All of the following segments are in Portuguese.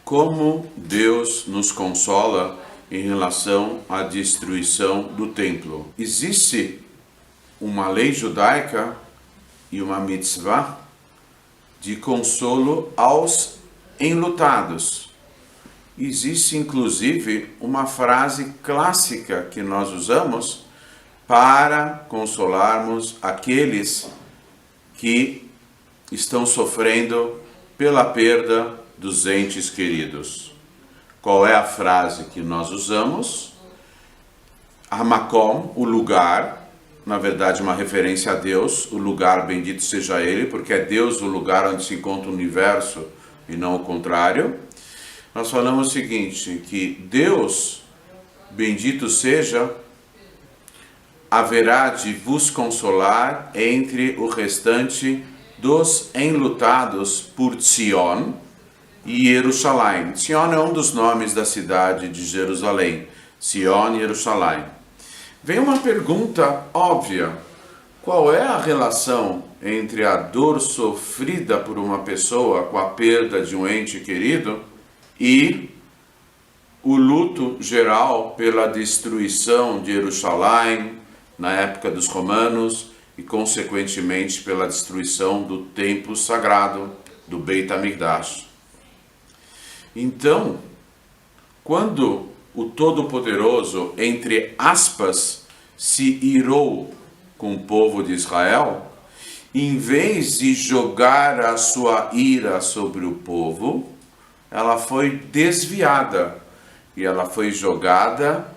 como Deus nos consola em relação à destruição do templo. Existe uma lei judaica e uma mitzvah de consolo aos enlutados. Existe inclusive uma frase clássica que nós usamos para consolarmos aqueles que estão sofrendo pela perda dos entes queridos. Qual é a frase que nós usamos? Hamakom, o lugar, na verdade uma referência a Deus, o lugar, bendito seja Ele, porque é Deus o lugar onde se encontra o universo e não o contrário. Nós falamos o seguinte, que Deus, bendito seja, haverá de vos consolar entre o restante dos enlutados por Sion e Jerusalém. Sion é um dos nomes da cidade de Jerusalém. Sion e Jerusalém. Vem uma pergunta óbvia. Qual é a relação entre a dor sofrida por uma pessoa com a perda de um ente querido e o luto geral pela destruição de Jerusalém na época dos romanos e, consequentemente, pela destruição do templo sagrado, do Beit HaMikdash? Então, quando o Todo-Poderoso, entre aspas, se irou com o povo de Israel, em vez de jogar a sua ira sobre o povo, ela foi desviada e ela foi jogada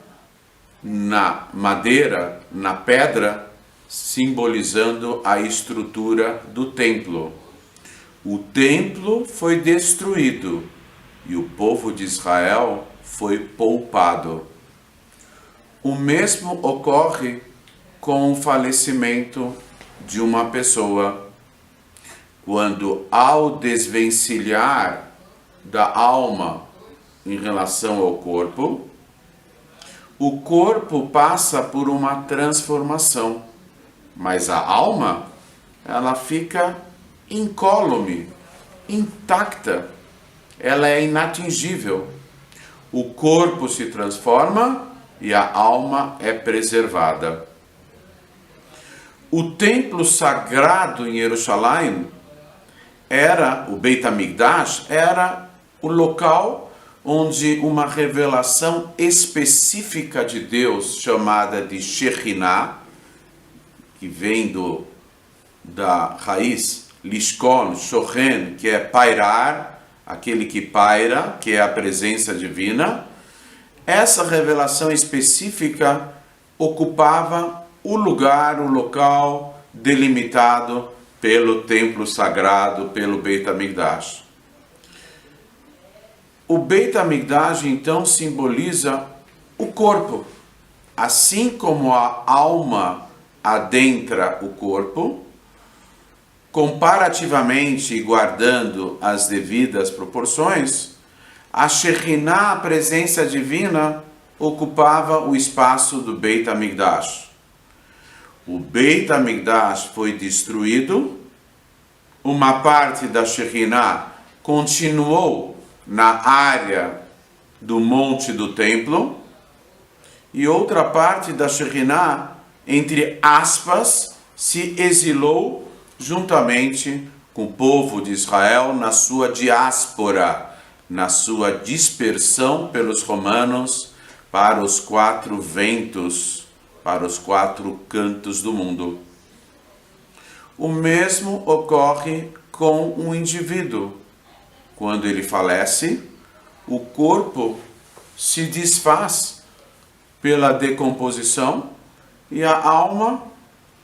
na madeira, na pedra, simbolizando a estrutura do templo. O templo foi destruído e o povo de Israel foi poupado. O mesmo ocorre com o falecimento de uma pessoa, quando ao desvencilhar da alma em relação ao corpo, o corpo passa por uma transformação, mas a alma, ela fica incólume, intacta, ela é inatingível. O corpo se transforma e a alma é preservada. O templo sagrado em Jerusalém o Beit HaMikdash, era o local onde uma revelação específica de Deus, chamada de Shekhinah, que vem da raiz Lishkon, Shochen, que é pairar, aquele que paira, que é a presença divina. Essa revelação específica ocupava o lugar, o local delimitado pelo templo sagrado, pelo Beit HaMikdash. O Beit HaMikdash, então, simboliza o corpo. Assim como a alma adentra o corpo, comparativamente guardando as devidas proporções, a Shekhinah, a presença divina, ocupava o espaço do Beit HaMikdash. O Beit HaMikdash foi destruído, uma parte da Shekhinah continuou na área do monte do templo, e outra parte da Shekhinah, entre aspas, se exilou juntamente com o povo de Israel na sua diáspora, na sua dispersão pelos romanos para os 4 ventos, para os 4 cantos do mundo. O mesmo ocorre com um indivíduo. Quando ele falece, o corpo se desfaz pela decomposição e a alma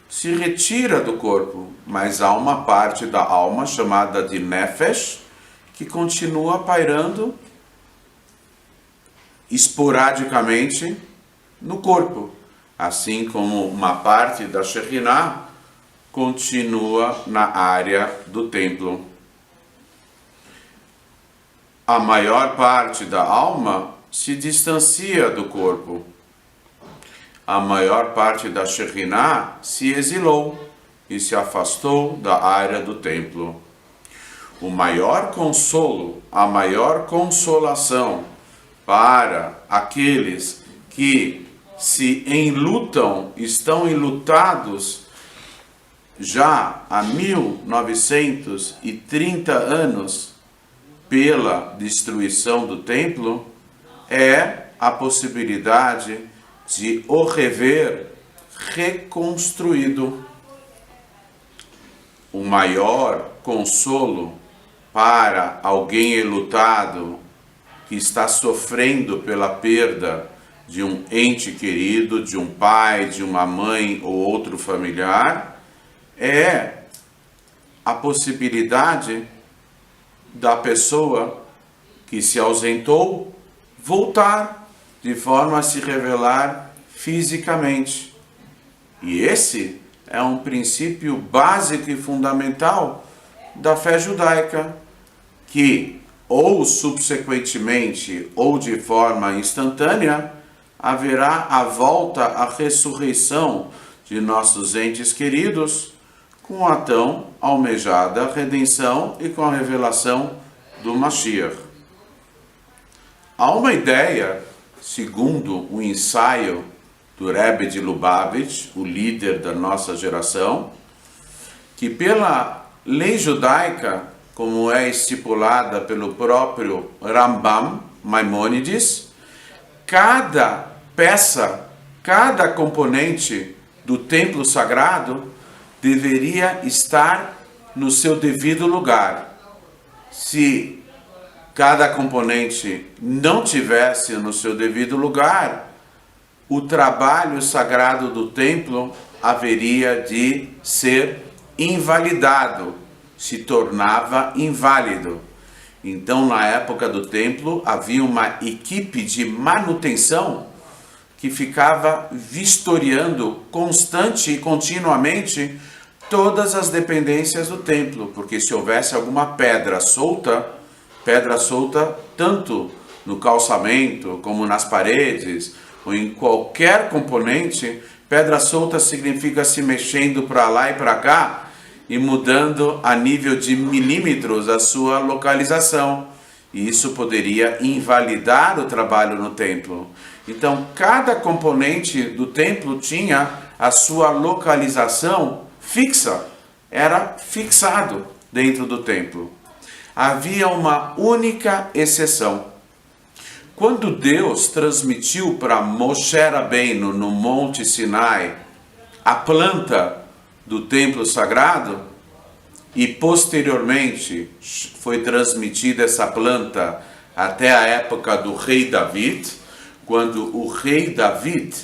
se retira do corpo, mas há uma parte da alma chamada de Nefesh que continua pairando esporadicamente no corpo, assim como uma parte da Shekhinah continua na área do templo. A maior parte da alma se distancia do corpo. A maior parte da Shekhinah se exilou e se afastou da área do templo. o maior consolo, a maior consolação para aqueles que se enlutam, estão enlutados já há 1930 anos pela destruição do templo, é a possibilidade de o rever reconstruído. O maior consolo para alguém enlutado que está sofrendo pela perda de um ente querido, de um pai, de uma mãe ou outro familiar, é a possibilidade da pessoa que se ausentou voltar de forma a se revelar fisicamente. E esse é um princípio básico e fundamental da fé judaica, que ou subsequentemente ou de forma instantânea haverá a volta, a ressurreição de nossos entes queridos com a tão almejada redenção e com a revelação do Mashiach. Há uma ideia, segundo o ensaio do Rebbe de Lubavitch, o líder da nossa geração, que pela lei judaica, como é estipulada pelo próprio Rambam Maimônides, cada peça, cada componente do templo sagrado deveria estar no seu devido lugar. Se cada componente não tivesse no seu devido lugar, o trabalho sagrado do templo haveria de ser invalidado, se tornava inválido. Então, na época do templo, havia uma equipe de manutenção que ficava vistoriando constante e continuamente todas as dependências do templo, porque se houvesse alguma pedra solta tanto no calçamento como nas paredes, ou em qualquer componente, pedra solta significa se mexendo para lá e para cá e mudando a nível de milímetros a sua localização. E isso poderia invalidar o trabalho no templo. Então, cada componente do templo tinha a sua localização fixa, era fixado dentro do templo. Havia uma única exceção. Quando Deus transmitiu para Moshe Rabbeinu no Monte Sinai a planta do templo sagrado, e posteriormente foi transmitida essa planta até a época do rei David, quando o rei David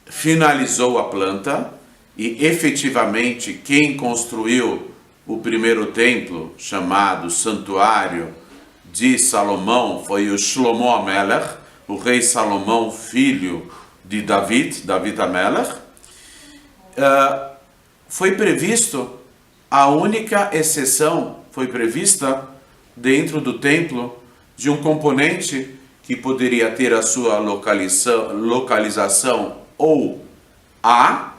finalizou a planta, e efetivamente quem construiu o primeiro templo, chamado Santuário de Salomão, foi o Shlomo HaMelech, o rei Salomão, filho de David HaMelech. Foi previsto, a única exceção foi prevista dentro do templo de um componente que poderia ter a sua localização ou A,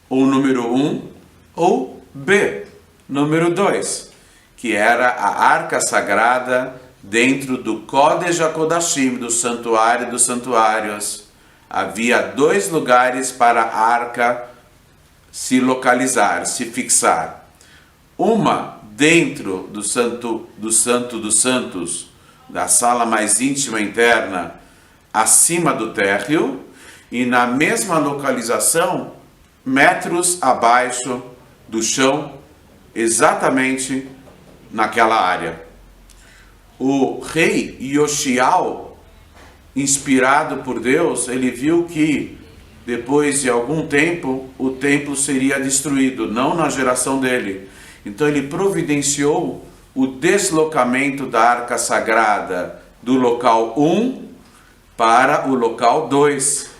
ou número 1, ou B, número 2, que era a arca sagrada dentro do Kodesh HaKodashim, do santuário dos santuários. Havia 2 lugares para a arca se localizar, se fixar. Uma dentro do Santo dos Santos, da sala mais íntima interna, acima do térreo, e na mesma localização, metros abaixo do chão, exatamente naquela área. O rei Yoshiao, inspirado por Deus, ele viu que depois de algum tempo o templo seria destruído, não na geração dele. Então ele providenciou o deslocamento da arca sagrada do local 1 para o local 2.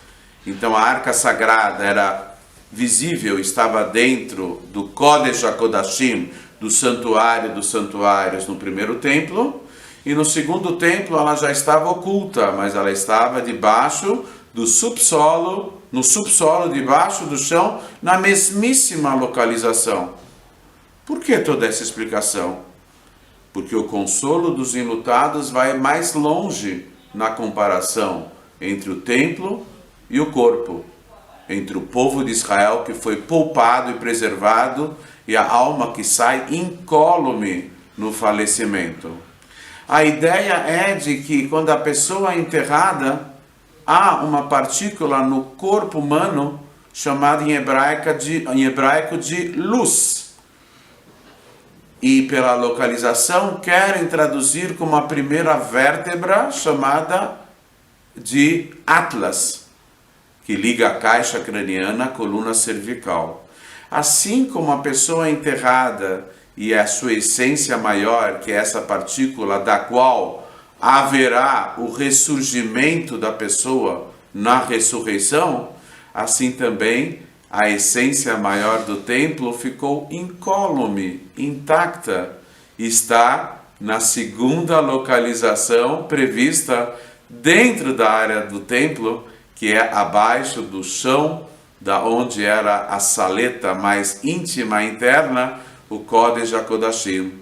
Então a arca sagrada era visível, estava dentro do Kodesh HaKodashim, do santuário dos santuários no primeiro templo, e no segundo templo ela já estava oculta, mas ela estava debaixo do subsolo, no subsolo, debaixo do chão, na mesmíssima localização. Por que toda essa explicação? porque o consolo dos enlutados vai mais longe na comparação entre o templo e o corpo, entre o povo de Israel que foi poupado e preservado e a alma que sai incólume no falecimento. A ideia é de que quando a pessoa é enterrada, há uma partícula no corpo humano chamada em hebraico de luz. E pela localização querem traduzir como a primeira vértebra chamada de Atlas, que liga a caixa craniana à coluna cervical. Assim como a pessoa é enterrada e a sua essência maior, que é essa partícula da qual haverá o ressurgimento da pessoa na ressurreição, assim também a essência maior do templo ficou incólume, intacta, está na segunda localização prevista dentro da área do templo, que é abaixo do chão, da onde era a saleta mais íntima interna, o Kodesh HaKodashim.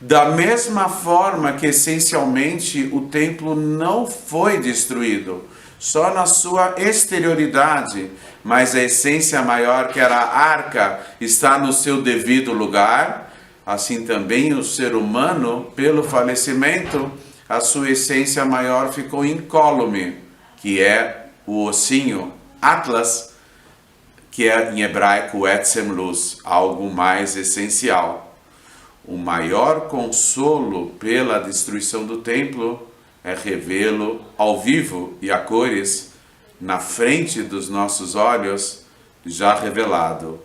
Da mesma forma que essencialmente o templo não foi destruído, só na sua exterioridade, mas a essência maior, que era a arca, está no seu devido lugar, assim também o ser humano, pelo falecimento, a sua essência maior ficou incólume, que é o ossinho Atlas, que é em hebraico Etzem Luz, algo mais essencial. O maior consolo pela destruição do templo é revê-lo ao vivo e a cores, na frente dos nossos olhos, já revelado.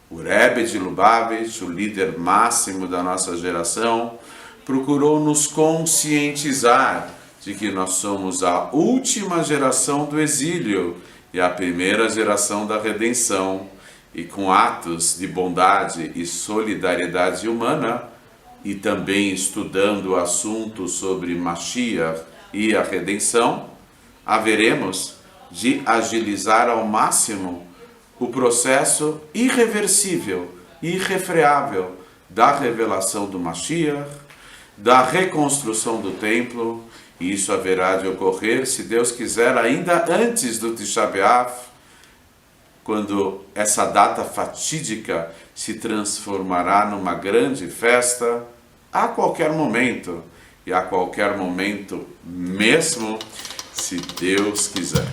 O Rebbe de Lubavitch, o líder máximo da nossa geração, procurou nos conscientizar de que nós somos a última geração do exílio e a primeira geração da redenção, e com atos de bondade e solidariedade humana, e também estudando o assunto sobre Mashiach e a redenção, haveremos de agilizar ao máximo o processo irreversível e irrefreável da revelação do Mashiach, da reconstrução do templo, e isso haverá de ocorrer, se Deus quiser, ainda antes do Tisha B'Av, quando essa data fatídica se transformará numa grande festa, a qualquer momento, e a qualquer momento mesmo, se Deus quiser.